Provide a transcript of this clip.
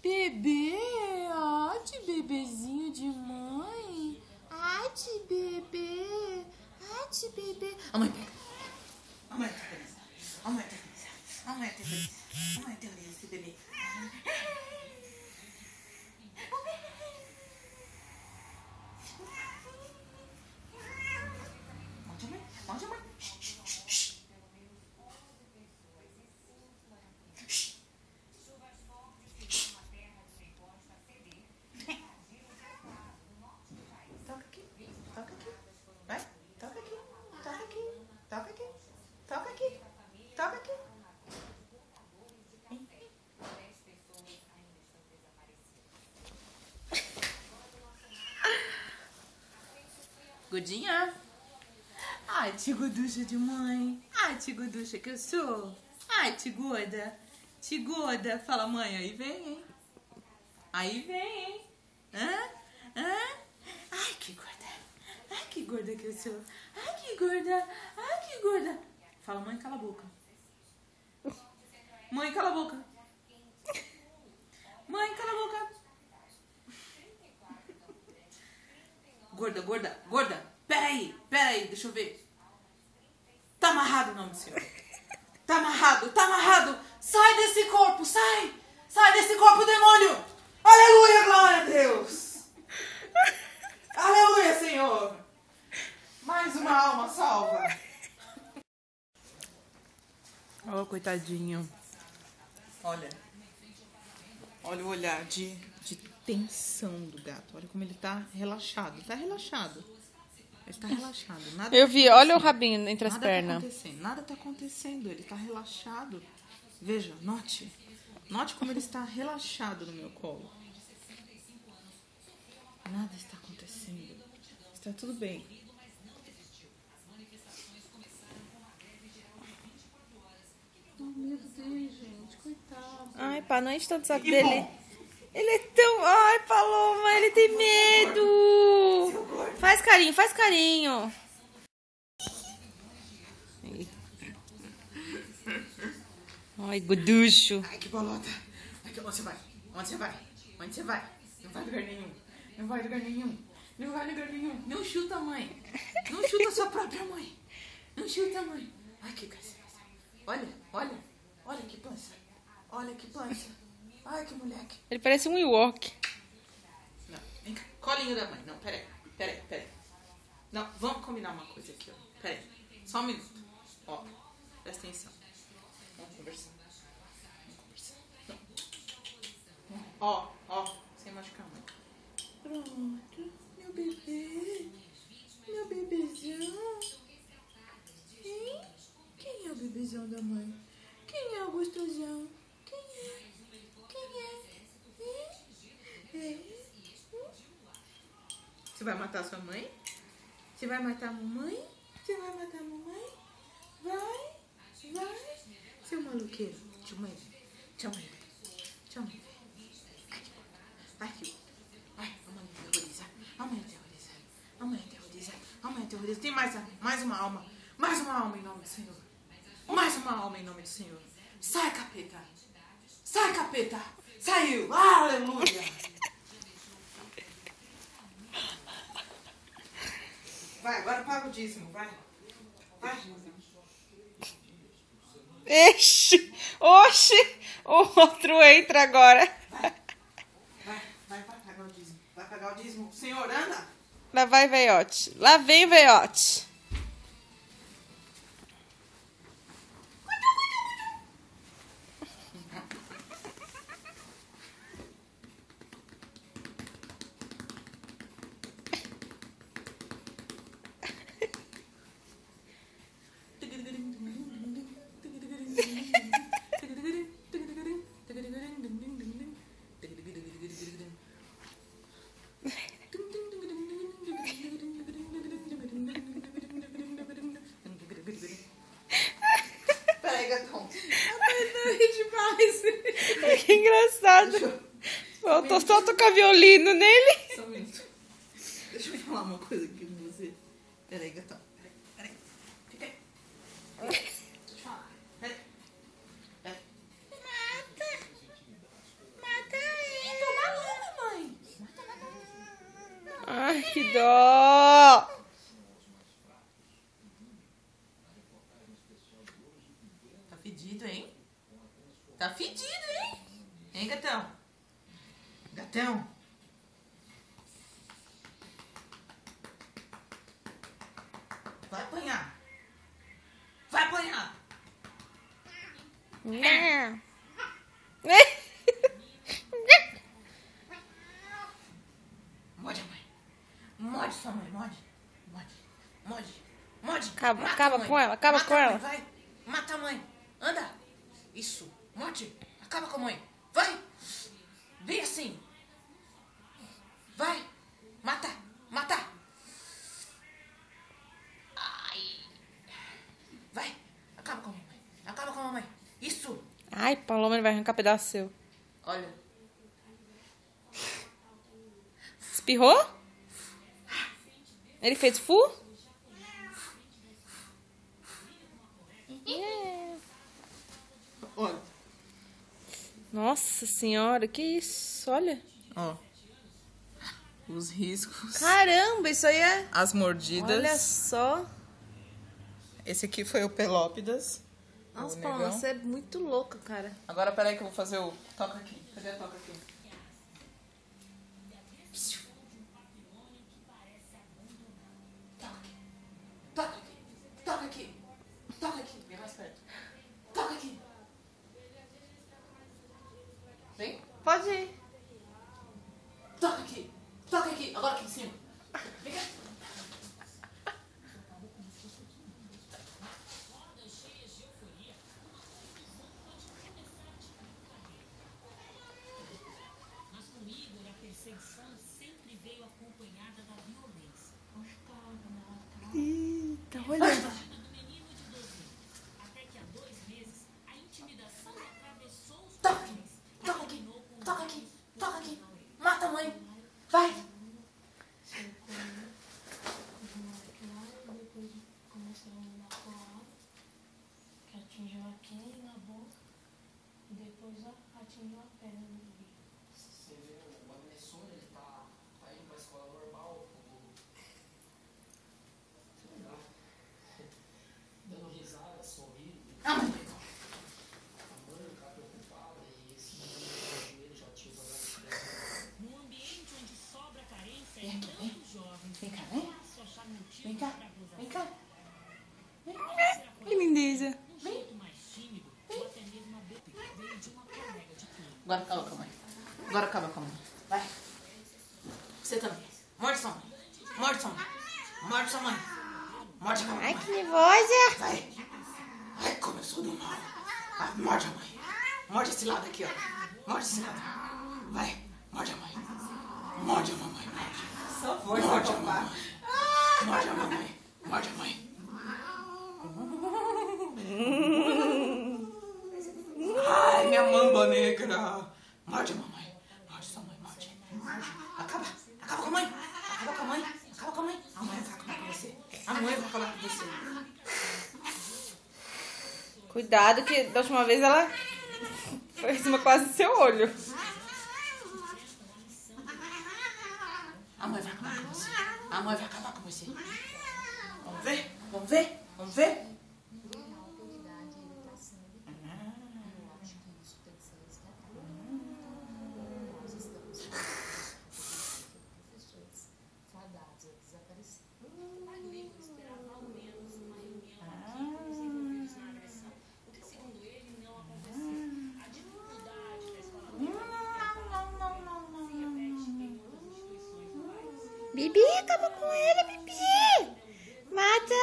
Bebê, de bebezinho de mãe. De bebê, de bebê. A mãe pega. A mãe tá feliz. A mãe tá feliz. A mãe tá feliz. A mãe tá feliz esse bebê. Onde a mãe? Onde a mãe? Toca aqui, toca aqui, vai, toca aqui, toca aqui, toca aqui, toca aqui, toca aqui. Gordinha. Tiguducha de mãe. Tiguducha que eu sou. Tigorda. Tigorda. Fala, mãe, aí vem, hein? Aí vem, hein? Que gorda. Que gorda que eu sou. Que gorda. Que gorda. Fala, mãe, cala a boca. Mãe, cala a boca. Mãe, cala a boca. Gorda, gorda, gorda. Peraí, deixa eu ver. Tá amarrado em nome do Senhor. Tá amarrado. Sai desse corpo, sai. Sai desse corpo, demônio. Aleluia, glória a Deus. Aleluia, Senhor. Mais uma alma salva. Coitadinho. Olha o olhar de tensão do gato. Olha como ele tá relaxado. Ele tá relaxado. Nada eu vi, olha o rabinho entre as pernas. Nada tá acontecendo. Ele tá relaxado. Veja, note. Note como ele está relaxado no meu colo. Nada está acontecendo. Está tudo bem. Oh, meu Deus, gente. Coitado. Pá, não enche tanto o saco dele. Ele é tão... Paloma, ele tem medo. Faz carinho. Goducho. Que bolota. Onde você vai? Não vai lugar nenhum. Não chuta a mãe. Não chuta a sua própria mãe. Não chuta a mãe. Que graça. Olha que pança. Que moleque. Ele parece um Ewok. Não, vem cá. Colinho da mãe. Não, peraí. Não, vamos combinar uma coisa aqui, ó. Peraí. Só um minuto. Presta atenção. Vamos conversar. Sem machucar a mãe. Pronto. Meu bebê. Meu bebezão. Hein? Quem é o bebezão da mãe? Quem é o gostosão? Quem é? Você vai matar sua mãe? Você vai matar a mamãe? Vai. Seu maluqueiro. Deixa a mãe ver. Ai, que bom. A mãe aterroriza. Tem mais uma alma. Mais uma alma em nome do Senhor. Sai, capeta. Saiu. Aleluia. Vai, agora paga o dízimo. Vai. Oxi. O outro entra agora. Vai pagar o dízimo. Senhor, anda. Lá vai, veiote. Lá vem, veiote. Que engraçado. Faltou só tocar violino nele. Só um minuto. Deixa eu falar uma coisa aqui com você. Peraí, gatão. Peraí. Fica aí. Deixa eu falar. Peraí. Mata que dó. Tá fedido, hein? Tá fedido, hein? Hein, gatão? Gatão? Vai apanhar. Vai apanhar. Não. Morde a mãe. Morde sua mãe, morde. Morde. Morde. Morde. Acaba Mata a mãe. com ela, acaba Mata com a mãe, ela. vai. Mata a mãe. Anda. Isso. Morde. Acaba com a mãe. Vai. Vem assim. Vai. Mata. Mata. Ai. Vai. Acaba com a mamãe. Acaba com a mamãe. Isso. Ai, Paloma, ele vai arrancar pedaço seu. Olha. Espirrou? Ele fez fu? Olha. Nossa senhora, que isso? Olha. Ó. Os riscos. Caramba, isso aí é... As mordidas. Olha só. Esse aqui foi o Pelópidas. Nossa, o Paloma, negão. você é muito louca, cara. Agora, peraí que eu vou fazer o... Toca aqui. Cadê a toca aqui? Toca aqui. Toca aqui. Toca aqui. Vem mais perto. Toca aqui. Vem. Pode ir. Toca aqui. Toca aqui. Agora aqui em cima. Vem cá. Eita, olha. Toca aqui. Toca aqui. Toca aqui. Toca aqui. Mata a mãe. Vai. Que atingiu aqui na boca e depois atingiu a perna do bebê. Você vê o Agnesson, ele tá indo pra escola normal, sei lá, dando risada, sorrindo. Ah, mãe. A mãe tá preocupada e esse menino no joelho já tinha jogado. No ambiente onde sobra carência, Vem aqui, vem. tantos jovens Vem cá, vem. fácil achar motivo Vem cá. para acusação. Vem cá. Que lindeza. Um jeito mais tímido ou até mesmo aberto veio de uma colega de turma. Agora acaba com a mãe. Agora acaba com a mãe. Vai. Você também. Morde sua mãe. Morde sua mãe. Morde sua mãe. Morde a mãe. Ai, que nervosa. Vai. Ai, começou do mal. Ah, morde a mãe. Morde esse lado aqui, ó. Morde esse lado. Vai. Morde a mãe. Morde a mamãe. Morde. Só foi, Morde a papai. mamãe. Morde a mamãe. Morde a mãe. Ai, minha mamba negra. Morde a mamãe. Morde sua mãe. Morde. Morde. Acaba. Acaba com a mãe. Acaba com a mãe. Acaba com a mãe. A mãe vai acabar com você. A mãe vai acabar com você. Cuidado que da última vez ela foi em cima quase do seu olho. A mãe vai acabar com você. A mãe vai acabar com você. Vamos ver? Vamos ver? Vamos ver? Bibi, acaba com ele, Bibi. Mata